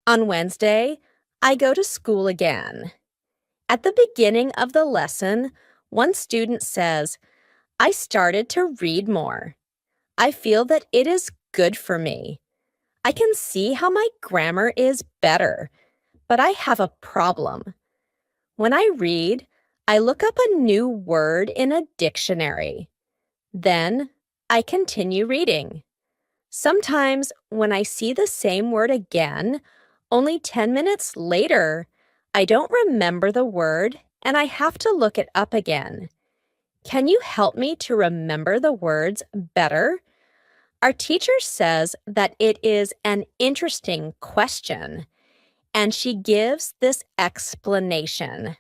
On Wednesday, I go to school again. At the beginning of the lesson, one student says, I started to read more. I feel that it is good for me. I can see how my grammar is better, but I have a problem. When I read, I look up a new word in a dictionary. Then I continue reading. Sometimes when I see the same word again, only 10 minutes later, I don't remember the word and I have to look it up again. Can you help me to remember the words better? Our teacher says that it is an interesting question, and she gives this explanation.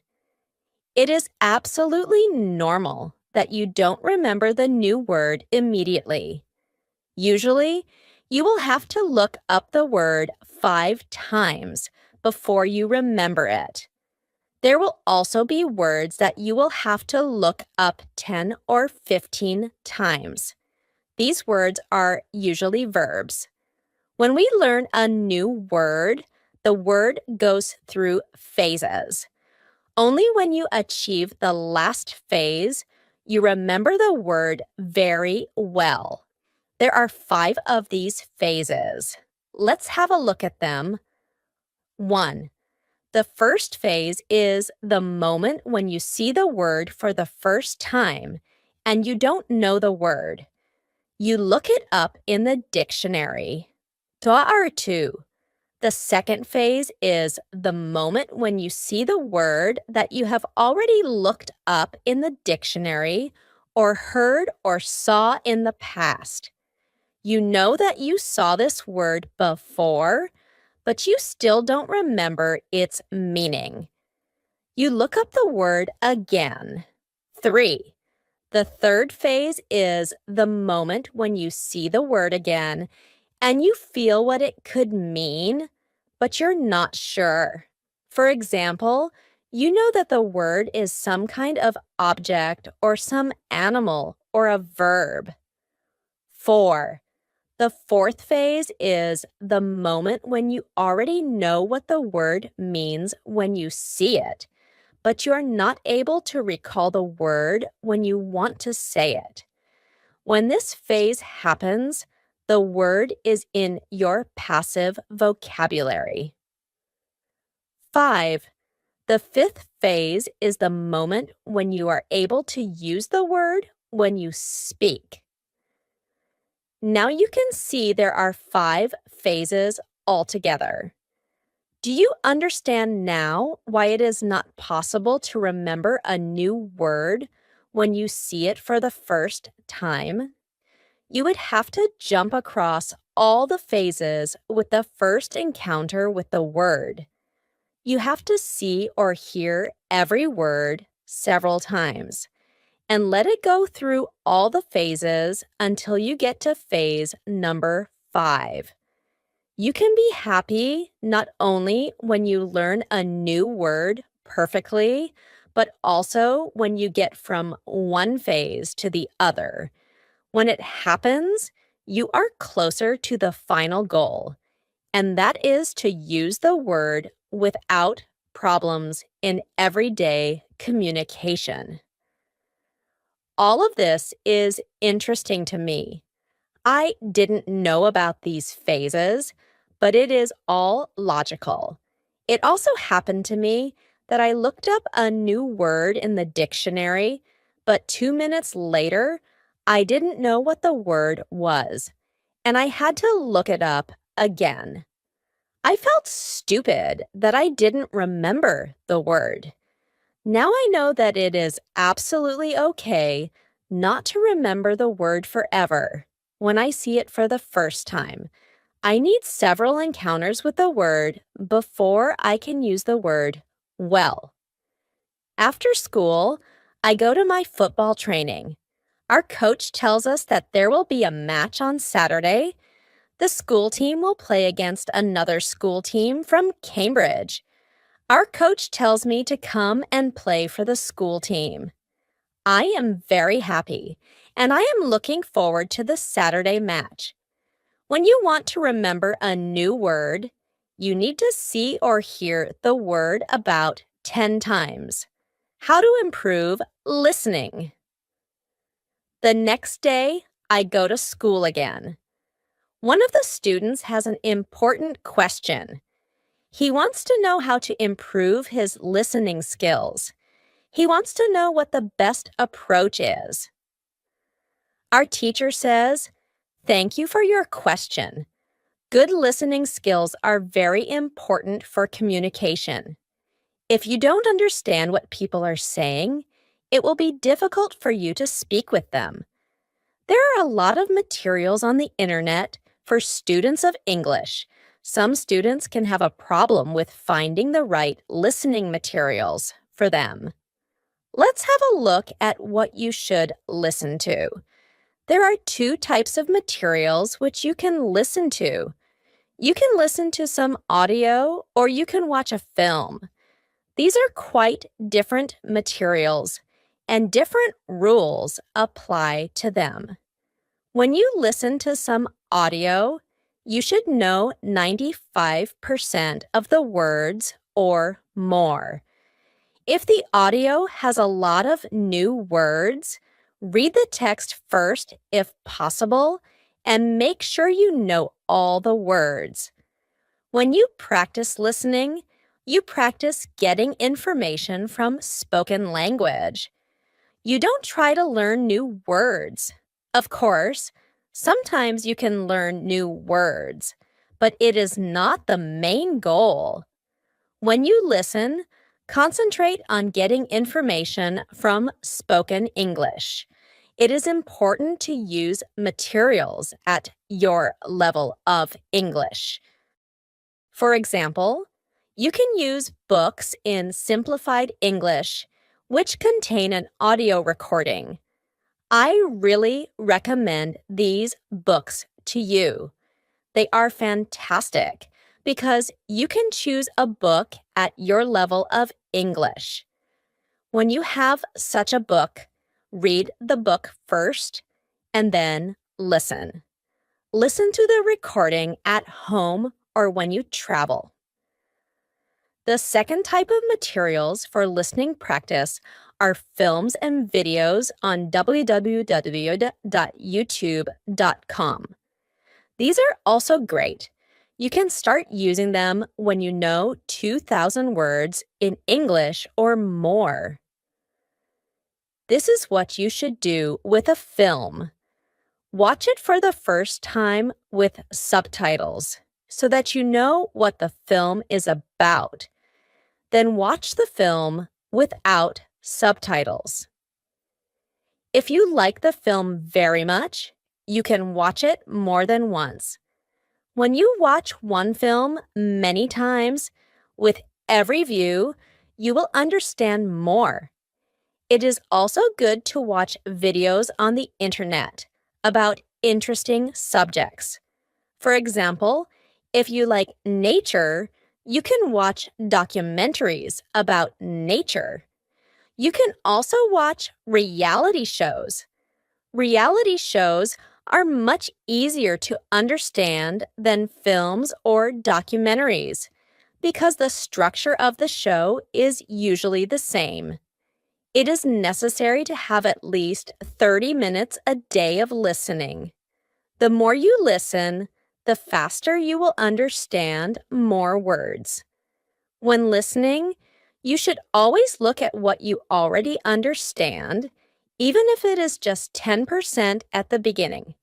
It is absolutely normal that you don't remember the new word immediately. Usually, you will have to look up the word 5 times before you remember it. There will also be words that you will have to look up 10 or 15 times. These words are usually verbs. When we learn a new word, the word goes through phases. Only when you achieve the last phase, you remember the word very well. There are 5 of these phases. Let's have a look at them. 1. The first phase is the moment when you see the word for the first time and you don't know the word. You look it up in the dictionary. 2. The second phase is the moment when you see the word that you have already looked up in the dictionary or heard or saw in the past. You know that you saw this word before, but you still don't remember its meaning. You look up the word again. 3. The third phase is the moment when you see the word again and you feel what it could mean, but you're not sure. For example, you know that the word is some kind of object or some animal or a verb. 4. The fourth phase is the moment when you already know what the word means when you see it, but you're not able to recall the word when you want to say it. When this phase happens, the word is in your passive vocabulary. 5. The fifth phase is the moment when you are able to use the word when you speak. Now you can see there are 5 phases altogether. Do you understand now why it is not possible to remember a new word when you see it for the first time? You would have to jump across all the phases with the first encounter with the word. You have to see or hear every word several times and let it go through all the phases until you get to phase number 5. You can be happy not only when you learn a new word perfectly, but also when you get from one phase to the other. When it happens, you are closer to the final goal, and that is to use the word without problems in everyday communication. All of this is interesting to me. I didn't know about these phases, but it is all logical. It also happened to me that I looked up a new word in the dictionary, but 2 minutes later, I didn't know what the word was, and I had to look it up again. I felt stupid that I didn't remember the word. Now I know that it is absolutely okay not to remember the word forever when I see it for the first time. I need several encounters with the word before I can use the word well. After school, I go to my football training. Our coach tells us that there will be a match on Saturday. The school team will play against another school team from Cambridge. Our coach tells me to come and play for the school team. I am very happy, and I am looking forward to the Saturday match. When you want to remember a new word, You need to see or hear the word about 10 times. How to improve listening. The next day, I go to school again. One of the students has an important question. He wants to know how to improve his listening skills. He wants to know what the best approach is. Our teacher says, "Thank you for your question. Good listening skills are very important for communication. If you don't understand what people are saying, it will be difficult for you to speak with them. There are a lot of materials on the internet for students of English. Some students can have a problem with finding the right listening materials for them. Let's have a look at what you should listen to. There are two types of materials which you can listen to. You can listen to some audio or you can watch a film. These are quite different materials, and different rules apply to them. When you listen to some audio, you should know 95% of the words or more. If the audio has a lot of new words, read the text first if possible, and make sure you know all the words. When you practice listening, you practice getting information from spoken language. You don't try to learn new words. Of course, sometimes you can learn new words, but it is not the main goal. When you listen, concentrate on getting information from spoken English. It is important to use materials at your level of English. For example, you can use books in Simplified English, which contain an audio recording. I really recommend these books to you. They are fantastic because you can choose a book at your level of English. When you have such a book, read the book first and then listen. Listen to the recording at home or when you travel. The second type of materials for listening practice are films and videos on www.youtube.com. These are also great. You can start using them when you know 2,000 words in English or more. This is what you should do with a film. Watch it for the first time with subtitles so that you know what the film is about. Then watch the film without subtitles. If you like the film very much, you can watch it more than once. When you watch one film many times, with every view, you will understand more. It is also good to watch videos on the internet about interesting subjects. For example, if you like nature, you can watch documentaries about nature. You can also watch reality shows. Reality shows are much easier to understand than films or documentaries because the structure of the show is usually the same. It is necessary to have at least 30 minutes a day of listening. The more you listen, the faster you will understand more words. When listening, you should always look at what you already understand, even if it is just 10% at the beginning.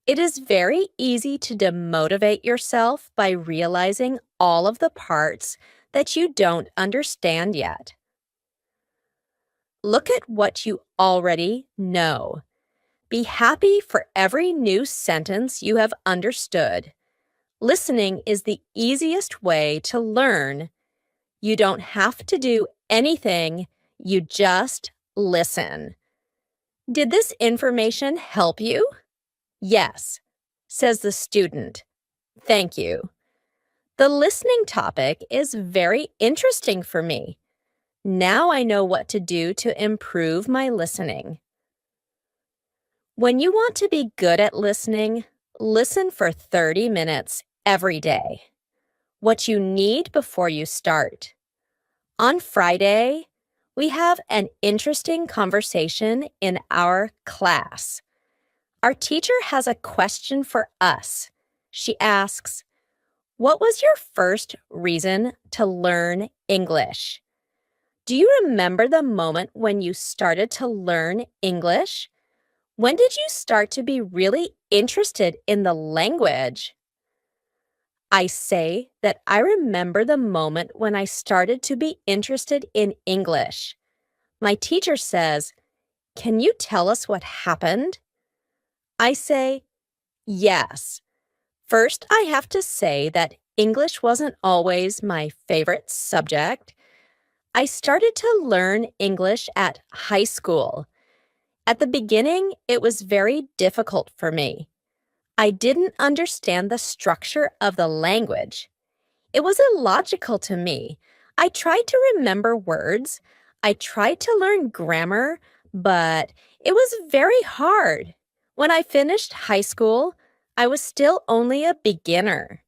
It is very easy to demotivate yourself by realizing all of the parts that you don't understand yet. Look at what you already know. Be happy for every new sentence you have understood. Listening is the easiest way to learn. You don't have to do anything, you just listen. Did this information help you? Yes, says the student. Thank you. The listening topic is very interesting for me. Now I know what to do to improve my listening. When you want to be good at listening, listen for 30 minutes every day. What you need before you start. On Friday, we have an interesting conversation in our class. Our teacher has a question for us. She asks, "What was your first reason to learn English?" Do you remember the moment when you started to learn English? When did you start to be really interested in the language? I say that I remember the moment when I started to be interested in English. My teacher says, "Can you tell us what happened?" I say, "Yes." First, I have to say that English wasn't always my favorite subject. I started to learn English at high school. At the beginning, it was very difficult for me. I didn't understand the structure of the language. It was illogical to me. I tried to remember words. I tried to learn grammar, but it was very hard. When I finished high school, I was still only a beginner.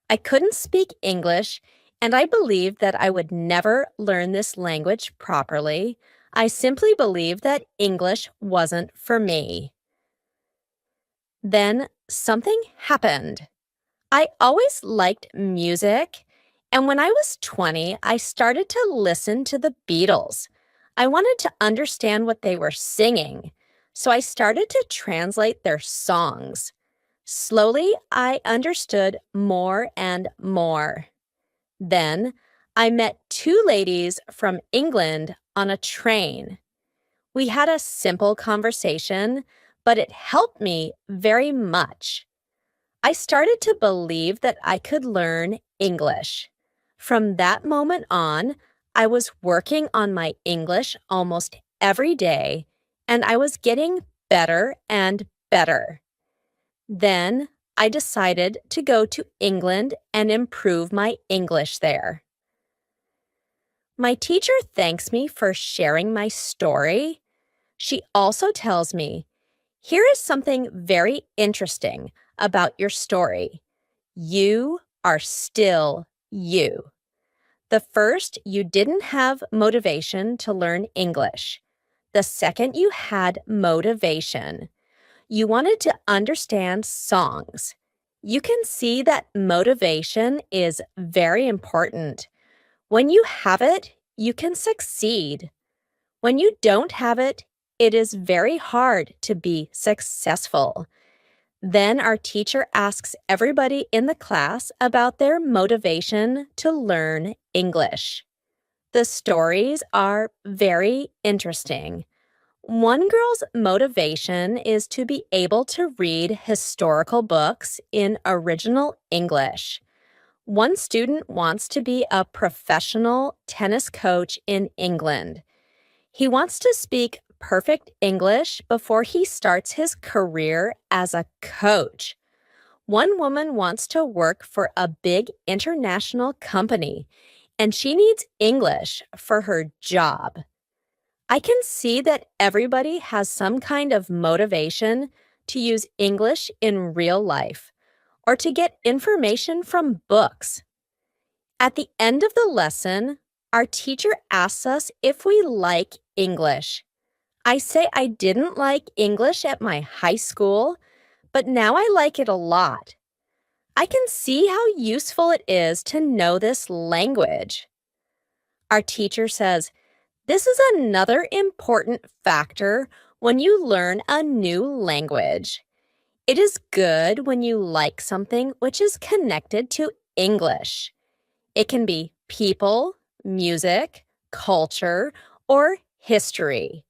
I couldn't speak English, and I believed that I would never learn this language properly. I simply believed that English wasn't for me. Then something happened. I always liked music, and when I was 20, I started to listen to the Beatles. I wanted to understand what they were singing, so I started to translate their songs. Slowly, I understood more and more. Then, I met two ladies from England on a train. We had a simple conversation, but it helped me very much. I started to believe that I could learn English. From that moment on, I was working on my English almost every day, and I was getting better and better. Then I decided to go to England and improve my English there. My teacher thanks me for sharing my story. She also tells me, "Here is something very interesting about your story. You are still you." The first, you didn't have motivation to learn English. The second, you had motivation. You wanted to understand songs. You can see that motivation is very important. When you have it, you can succeed. When you don't have it, it is very hard to be successful. Then our teacher asks everybody in the class about their motivation to learn English. The stories are very interesting. One girl's motivation is to be able to read historical books in original English. One student wants to be a professional tennis coach in England. He wants to speak perfect English before he starts his career as a coach. One woman wants to work for a big international company, and she needs English for her job. I can see that everybody has some kind of motivation to use English in real life or to get information from books. At the end of the lesson, our teacher asks us if we like English. I say I didn't like English at my high school, but now I like it a lot. I can see how useful it is to know this language. Our teacher says, "This is another important factor when you learn a new language. It is good when you like something which is connected to English. It can be people, music, culture, or history.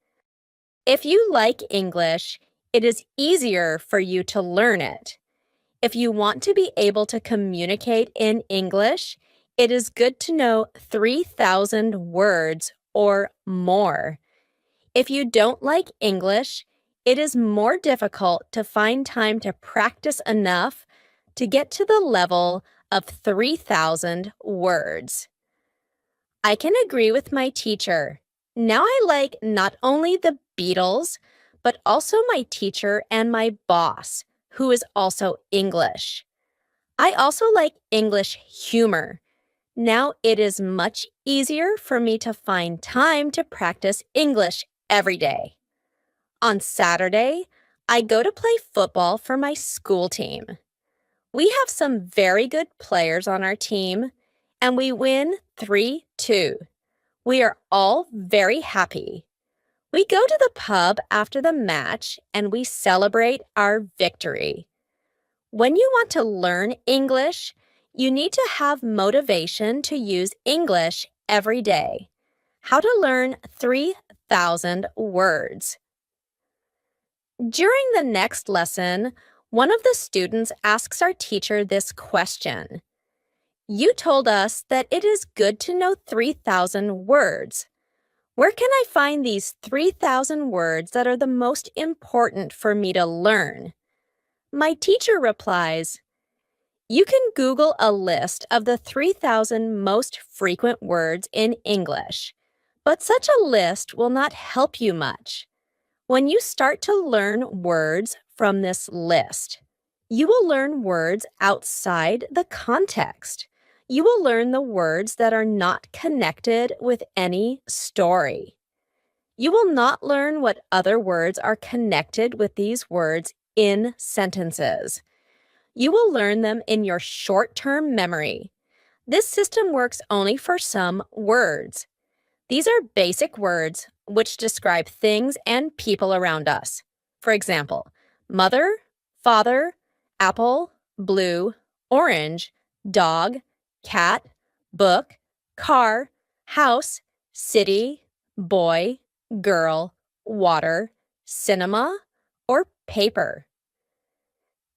If you like English, it is easier for you to learn it. If you want to be able to communicate in English, it is good to know 3,000 words or more. If you don't like English, it is more difficult to find time to practice enough to get to the level of 3,000 words." I can agree with my teacher. Now I like not only the Beatles, but also my teacher and my boss, who is also English. I also like English humor. Now it is much easier for me to find time to practice English every day. On Saturday, I go to play football for my school team. We have some very good players on our team, and we win 3-2. We are all very happy. We go to the pub after the match and we celebrate our victory. When you want to learn English, you need to have motivation to use English every day. How to learn 3,000 words. During the next lesson, one of the students asks our teacher this question. You told us that it is good to know 3,000 words. Where can I find these 3,000 words that are the most important for me to learn? My teacher replies, you can Google a list of the 3,000 most frequent words in English, but such a list will not help you much. When you start to learn words from this list, you will learn words outside the context. You will learn the words that are not connected with any story. You will not learn what other words are connected with these words in sentences. You will learn them in your short-term memory. This system works only for some words. These are basic words which describe things and people around us. For example, mother, father, apple, blue, orange, dog, cat, book, car, house, city, boy, girl, water, cinema, or paper.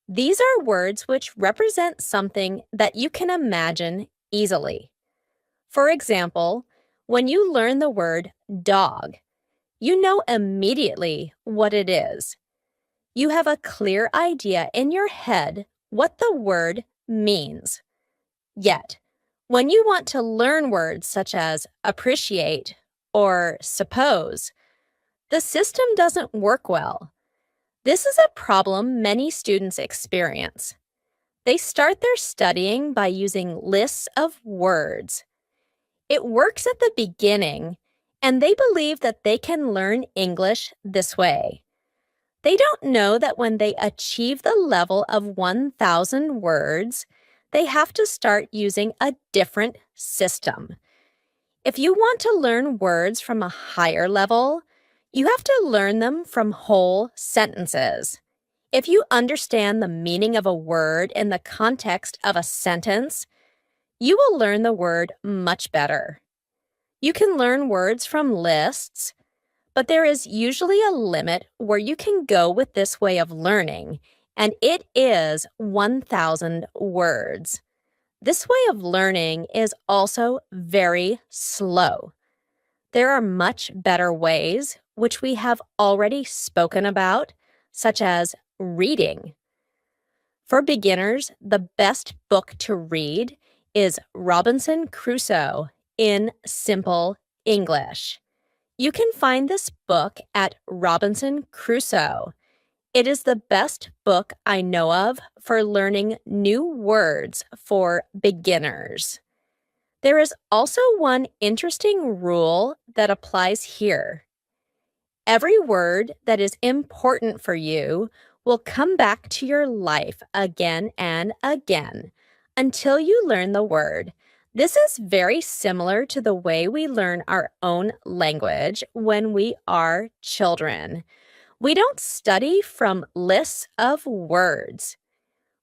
These are words which represent something that you can imagine easily. For example, when you learn the word dog, you know immediately what it is. You have a clear idea in your head what the word means. Yet, when you want to learn words such as appreciate or suppose, the system doesn't work well. This is a problem many students experience. They start their studying by using lists of words. It works at the beginning, and they believe that they can learn English this way. They don't know that when they achieve the level of 1,000 words, they have to start using a different system. If you want to learn words from a higher level, you have to learn them from whole sentences. If you understand the meaning of a word in the context of a sentence, you will learn the word much better. You can learn words from lists, but there is usually a limit where you can go with this way of learning, and it is 1,000 words. This way of learning is also very slow. There are much better ways, which we have already spoken about, such as reading. For beginners, the best book to read is Robinson Crusoe in Simple English. You can find this book at Robinson Crusoe. It is the best book I know of for learning new words for beginners. There is also one interesting rule that applies here. Every word that is important for you will come back to your life again and again until you learn the word. This is very similar to the way we learn our own language when we are children. We don't study from lists of words.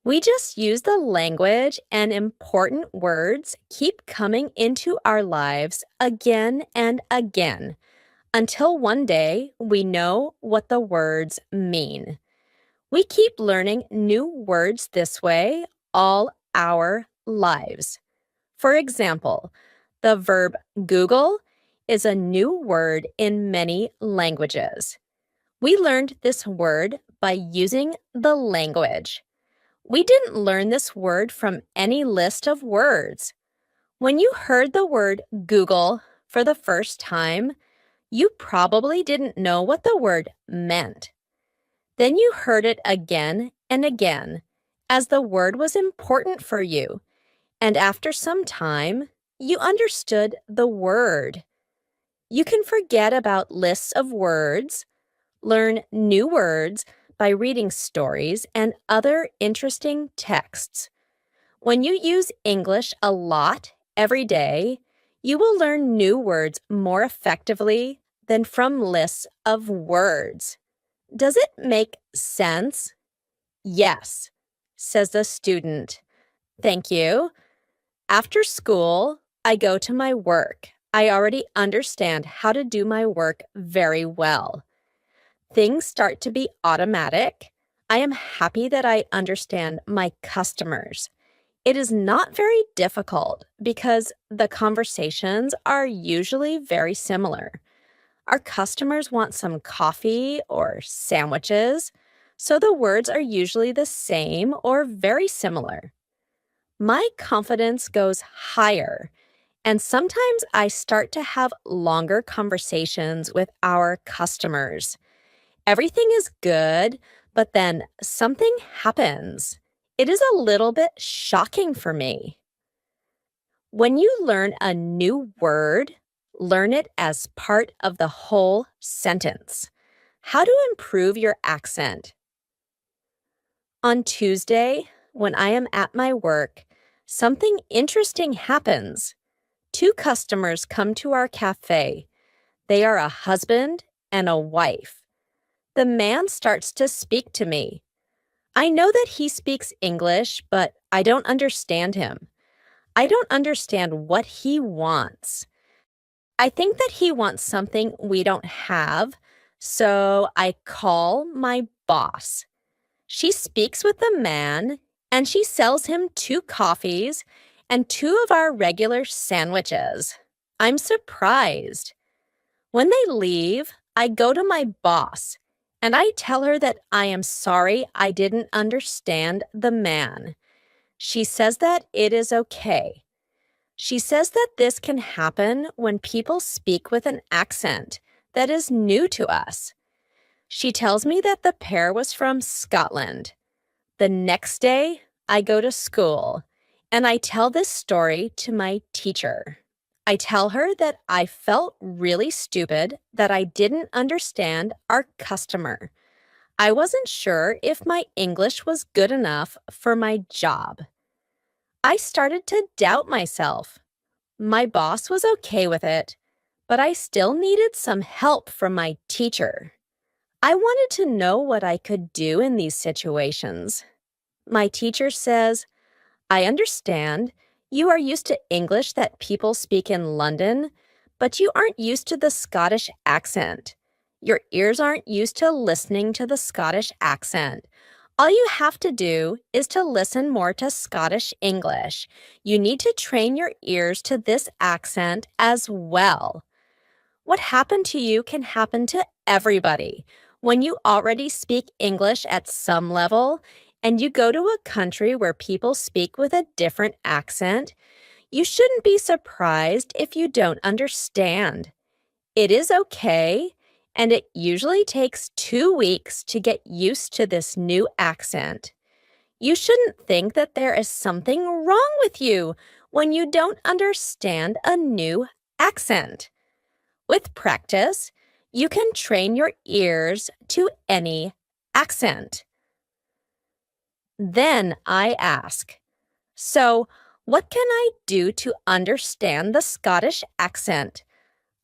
We just use the language, and important words keep coming into our lives again and again until one day we know what the words mean. We keep learning new words this way all our lives. For example, the verb Google is a new word in many languages. We learned this word by using the language. We didn't learn this word from any list of words. When you heard the word Google for the first time, you probably didn't know what the word meant. Then you heard it again and again, as the word was important for you, and after some time, you understood the word. You can forget about lists of words, learn new words by reading stories and other interesting texts. When you use English a lot every day, you will learn new words more effectively than from lists of words. Does it make sense? Yes, says the student. Thank you. After school, I go to my work. I already understand how to do my work very well. Things start to be automatic. I am happy that I understand my customers. It is not very difficult because the conversations are usually very similar. Our customers want some coffee or sandwiches, so the words are usually the same or very similar. My confidence goes higher, and sometimes I start to have longer conversations with our customers. Everything is good, but then something happens. It is a little bit shocking for me. When you learn a new word, learn it as part of the whole sentence. How to improve your accent. On Tuesday, when I am at my work, something interesting happens. Two customers come to our cafe. They are a husband and a wife. The man starts to speak to me. I know that he speaks English, but I don't understand him. I don't understand what he wants. I think that he wants something we don't have, so I call my boss. She speaks with the man, and she sells him 2 coffees and 2 of our regular sandwiches. I'm surprised. When they leave, I go to my boss, and I tell her that I am sorry I didn't understand the man. She says that it is okay. She says that this can happen when people speak with an accent that is new to us. She tells me that the pair was from Scotland. The next day, I go to school, and I tell this story to my teacher. I tell her that I felt really stupid that I didn't understand our customer. I wasn't sure if my English was good enough for my job. I started to doubt myself. My boss was okay with it, but I still needed some help from my teacher. I wanted to know what I could do in these situations. My teacher says, I understand. You are used to English that people speak in London, but you aren't used to the Scottish accent. Your ears aren't used to listening to the Scottish accent. All you have to do is to listen more to Scottish English. You need to train your ears to this accent as well. What happened to you can happen to everybody. When you already speak English at some level and you go to a country where people speak with a different accent, you shouldn't be surprised if you don't understand. It is okay, and it usually takes 2 weeks to get used to this new accent. You shouldn't think that there is something wrong with you when you don't understand a new accent. With practice, you can train your ears to any accent. Then I ask, so what can I do to understand the Scottish accent?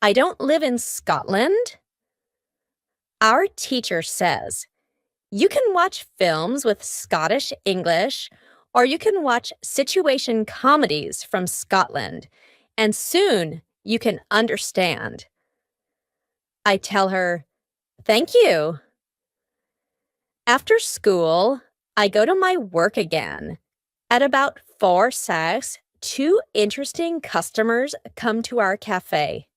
I don't live in Scotland. Our teacher says, you can watch films with Scottish English, or you can watch situation comedies from Scotland, and soon you can understand. I tell her, thank you. After school, I go to my work again. At about 4:06, 2 interesting customers come to our cafe.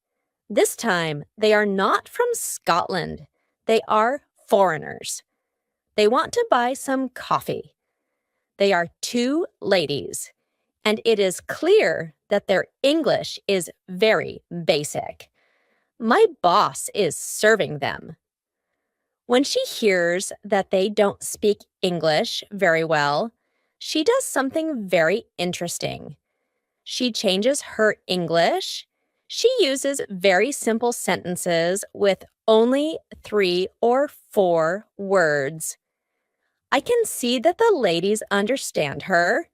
This time, they are not from Scotland. They are foreigners. They want to buy some coffee. They are 2 ladies, and it is clear that their English is very basic. My boss is serving them. When she hears that they don't speak English very well, she does something very interesting. She changes her English. She uses very simple sentences with only 3 or 4 words. I can see that the ladies understand her.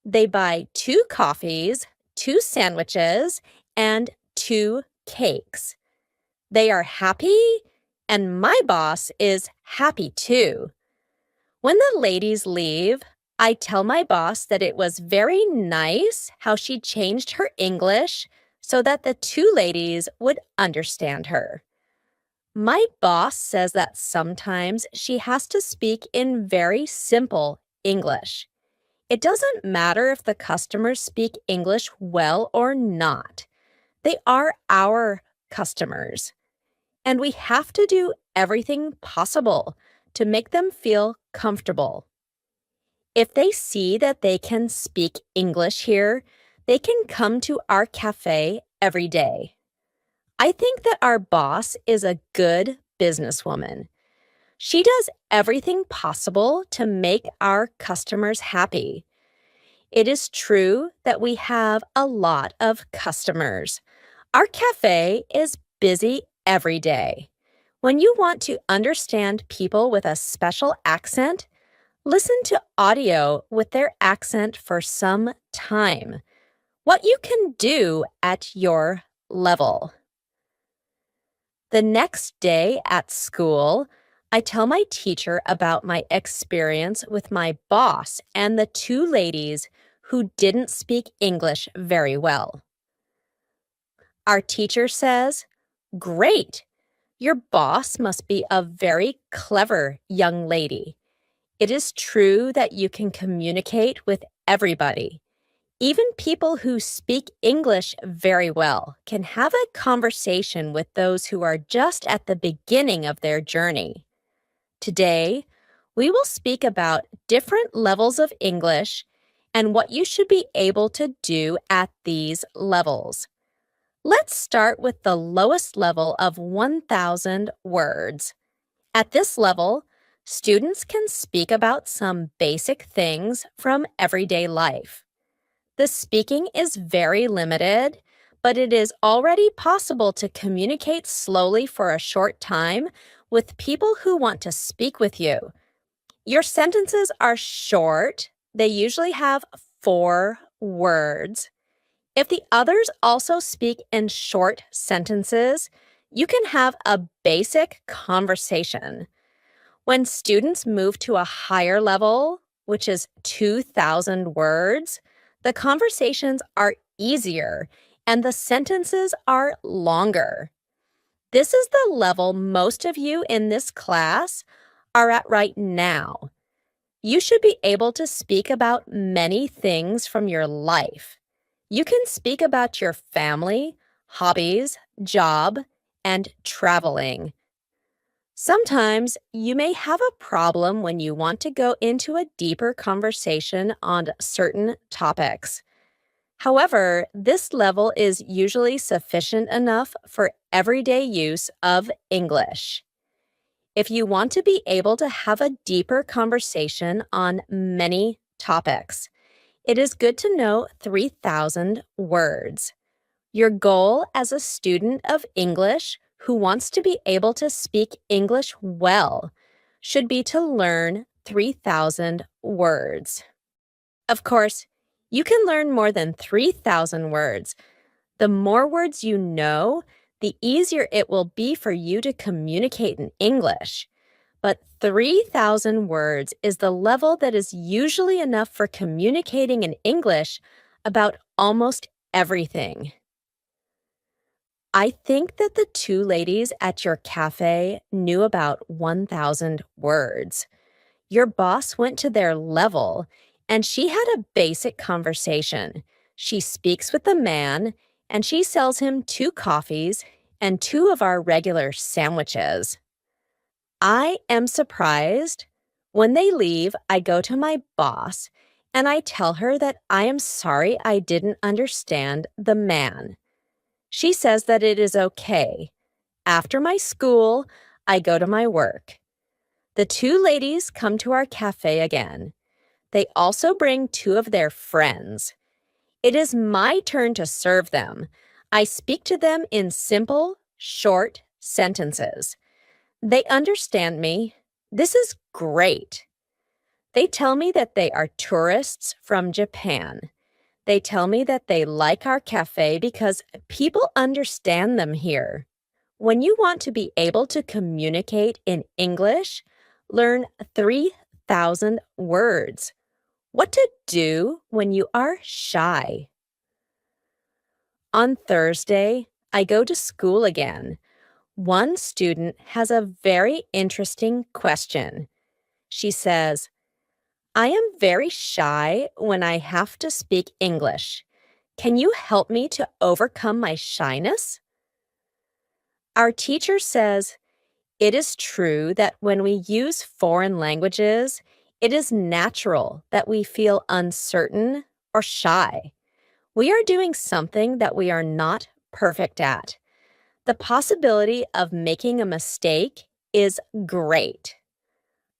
They buy 2 coffees, 2 sandwiches, and 2 cakes. They are happy, and my boss is happy too. When the ladies leave, I tell my boss that it was very nice how she changed her English so that the 2 ladies would understand her. My boss says that sometimes she has to speak in very simple English. It doesn't matter if the customers speak English well or not. They are our customers, and we have to do everything possible to make them feel comfortable. If they see that they can speak English here, they can come to our cafe every day. I think that our boss is a good businesswoman. She does everything possible to make our customers happy. It is true that we have a lot of customers. Our cafe is busy every day. When you want to understand people with a special accent, listen to audio with their accent for some time. What you can do at your level. The next day at school, I tell my teacher about my experience with my boss and the 2 ladies who didn't speak English very well. Our teacher says, "Great! Your boss must be a very clever young lady. It is true that you can communicate with everybody. Even people who speak English very well can have a conversation with those who are just at the beginning of their journey." Today, we will speak about different levels of English and what you should be able to do at these levels. Let's start with the lowest level of 1,000 words. At this level, students can speak about some basic things from everyday life. The speaking is very limited, but it is already possible to communicate slowly for a short time with people who want to speak with you. Your sentences are short. They usually have 4 words. If the others also speak in short sentences, you can have a basic conversation. When students move to a higher level, which is 2,000 words, the conversations are easier and the sentences are longer. This is the level most of you in this class are at right now. You should be able to speak about many things from your life. You can speak about your family, hobbies, job, and traveling. Sometimes you may have a problem when you want to go into a deeper conversation on certain topics. However, this level is usually sufficient enough for everyday use of English. If you want to be able to have a deeper conversation on many topics, it is good to know 3,000 words. Your goal as a student of English who wants to be able to speak English well should be to learn 3,000 words. Of course, you can learn more than 3,000 words. The more words you know, the easier it will be for you to communicate in English. But 3,000 words is the level that is usually enough for communicating in English about almost everything. I think that the 2 ladies at your cafe knew about 1,000 words. Your boss went to their level, and she had a basic conversation. She speaks with the man, and she sells him 2 coffees and 2 of our regular sandwiches. I am surprised. When they leave, I go to my boss, and I tell her that I am sorry I didn't understand the man. She says that it is okay. After my school, I go to my work. The 2 ladies come to our cafe again. They also bring two of their friends. It is my turn to serve them. I speak to them in simple, short sentences. They understand me. This is great. They tell me that they are tourists from Japan. They tell me that they like our cafe because people understand them here. When you want to be able to communicate in English, learn 3,000 words. What to do when you are shy. On Thursday, I go to school again. One student has a very interesting question. She says, I am very shy when I have to speak English. Can you help me to overcome my shyness? Our teacher says, it is true that when we use foreign languages, it is natural that we feel uncertain or shy. We are doing something that we are not perfect at. The possibility of making a mistake is great.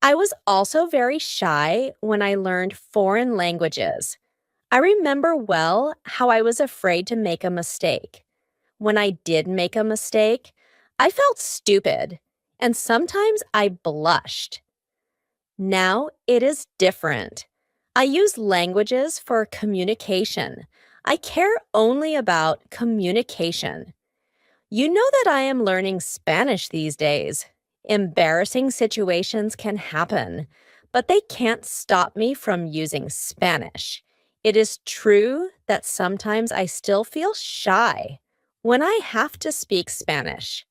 I was also very shy when I learned foreign languages. I remember well how I was afraid to make a mistake. When I did make a mistake, I felt stupid, and sometimes I blushed. Now it is different. I use languages for communication. I care only about communication. You know that I am learning Spanish these days. Embarrassing situations can happen, but they can't stop me from using Spanish. It is true that sometimes I still feel shy when I have to speak Spanish.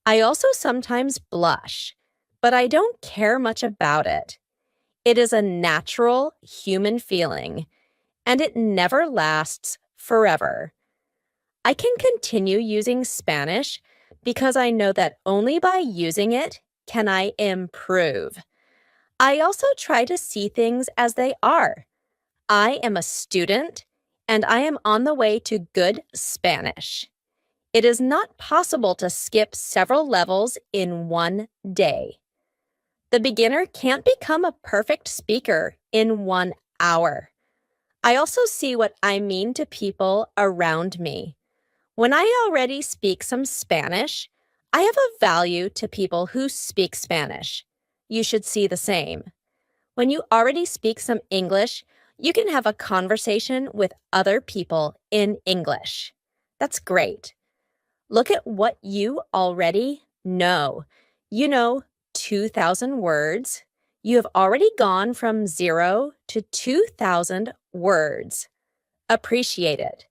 I also sometimes blush, but I don't care much about it. It is a natural human feeling, and it never lasts forever. I can continue using Spanish because I know that only by using it can I improve. I also try to see things as they are. I am a student, and I am on the way to good Spanish. It is not possible to skip several levels in one day. The beginner can't become a perfect speaker in 1 hour. I also see what I mean to people around me. When I already speak some Spanish, I have a value to people who speak Spanish. You should see the same. When you already speak some English, you can have a conversation with other people in English. That's great. Look at what you already know. You know 2,000 words. You have already gone from 0 to 2,000 words. Appreciate it.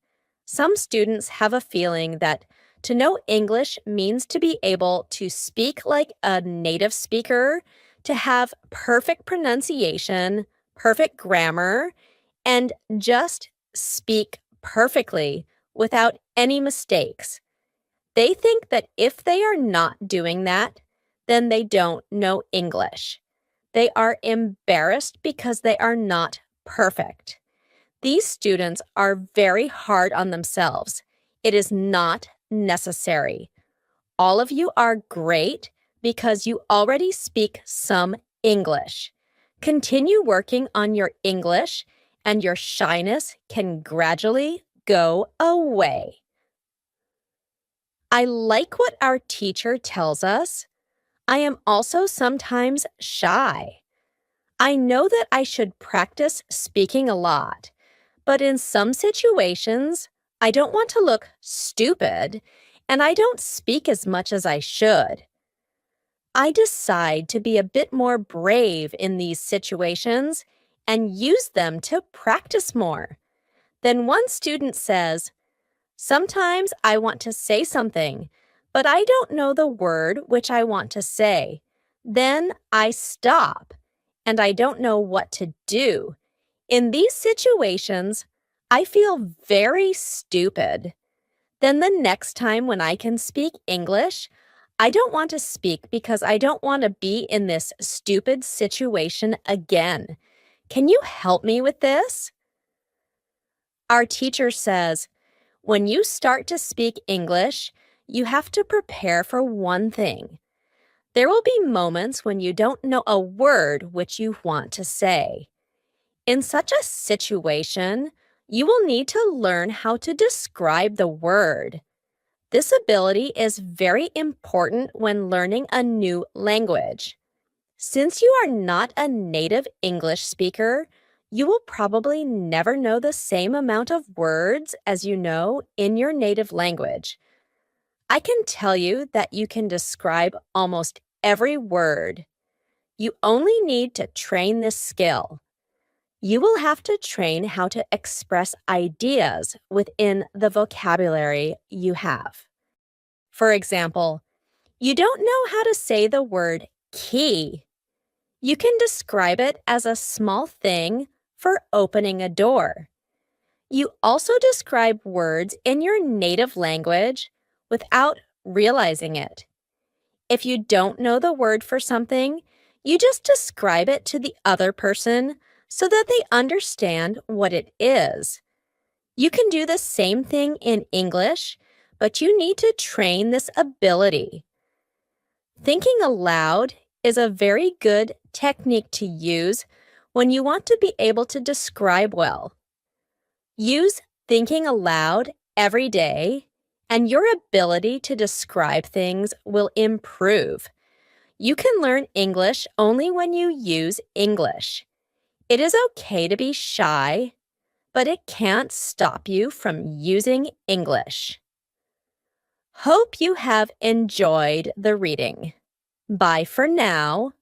Some students have a feeling that to know English means to be able to speak like a native speaker, to have perfect pronunciation, perfect grammar, and just speak perfectly without any mistakes. They think that if they are not doing that, then they don't know English. They are embarrassed because they are not perfect. These students are very hard on themselves. It is not necessary. All of you are great because you already speak some English. Continue working on your English, and your shyness can gradually go away. I like what our teacher tells us. I am also sometimes shy. I know that I should practice speaking a lot. But in some situations, I don't want to look stupid, and I don't speak as much as I should. I decide to be a bit more brave in these situations and use them to practice more. Then one student says, sometimes I want to say something, but I don't know the word which I want to say. Then I stop, and I don't know what to do. In these situations, I feel very stupid. Then the next time when I can speak English, I don't want to speak because I don't want to be in this stupid situation again. Can you help me with this? Our teacher says, when you start to speak English, you have to prepare for one thing. There will be moments when you don't know a word which you want to say. In such a situation, you will need to learn how to describe the word. This ability is very important when learning a new language. Since you are not a native English speaker, you will probably never know the same amount of words as you know in your native language. I can tell you that you can describe almost every word. You only need to train this skill. You will have to train how to express ideas within the vocabulary you have. For example, you don't know how to say the word key. You can describe it as a small thing for opening a door. You also describe words in your native language without realizing it. If you don't know the word for something, you just describe it to the other person so that they understand what it is. You can do the same thing in English, but you need to train this ability. Thinking aloud is a very good technique to use when you want to be able to describe well. Use thinking aloud every day, and your ability to describe things will improve. You can learn English only when you use English. It is okay to be shy, but it can't stop you from using English. Hope you have enjoyed the reading. Bye for now.